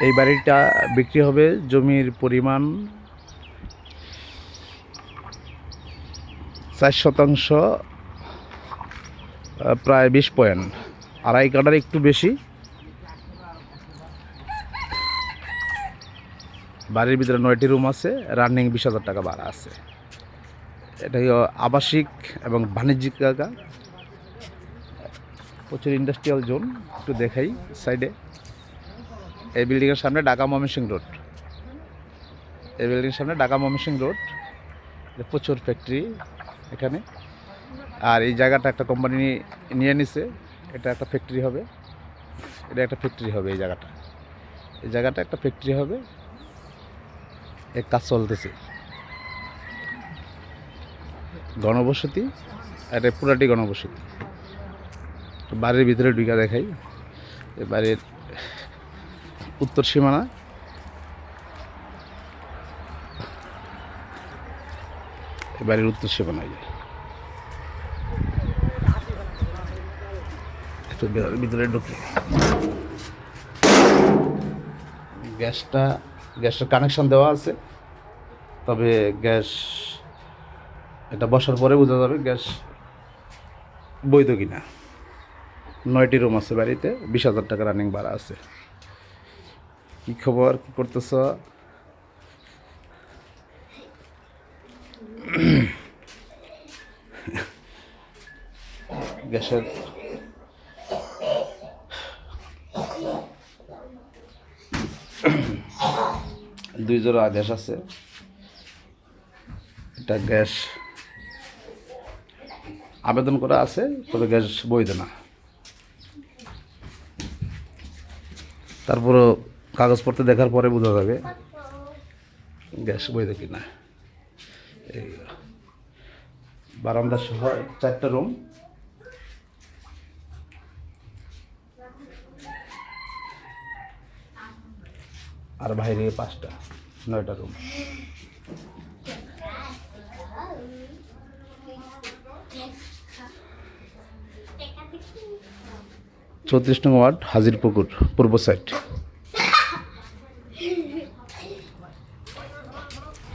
এই বাড়িটা বিক্রি হবে, জমির পরিমাণ 4%, প্রায় 20 পয়েন্ট, আড়াই কাঠার একটু বেশি। বাড়ির ভিতরে 9টি রুম আছে, রানিং 20,000 টাকা ভাড়া আছে। এটাই আবাসিক এবং বাণিজ্যিক জায়গা, প্রচুর ইন্ডাস্ট্রিয়াল জোন। একটু দেখাই সাইডে, এই বিল্ডিংয়ের সামনে ঢাকা ময়মনসিংহ রোড, এই বিল্ডিংয়ের সামনে ঢাকা ময়মনসিংহ রোড, প্রচুর ফ্যাক্টরি এখানে। আর এই জায়গাটা একটা কোম্পানি নিয়ে নিছে, এটা একটা ফ্যাক্টরি হবে, এটা একটা ফ্যাক্টরি হবে। এই জায়গাটা একটা ফ্যাক্টরি হবে, এক কাজ চলতেছে। ঘনবসতি, এটা পুরাটি ঘনবসতি। বাড়ির ভিতরে ঢুকা দেখাই, বাড়ির উত্তর সীমানা, বাড়ির উত্তর সীমানায় যায়। একটু ভিতরে ঢুকি। গ্যাসের কানেকশন দেওয়া আছে, তবে গ্যাস এটা বসার পরে বোঝা যাবে গ্যাস বৈধ কিনা। 9টি রুম আছে বাড়িতে, 20,000 টাকা রানিং ভাড়া আছে। কি খবর, কি করতেছ? গ্যাসের দুই জোড়া গ্যাস আছে। এটা গ্যাস আবেদন করা আছে, তবে গ্যাস বৈধ না। তারপরও কাগজপত্র দেখার পরে বোঝা যাবে গ্যাস বৈধ কিনা। এই বারান্দা সহ 4টা রুম, আর বাইরে 5টা, 9টা রুম। চৌত্রিশ নং ওয়ার্ড, হাজিরপুকুর, পূর্ব সাইড।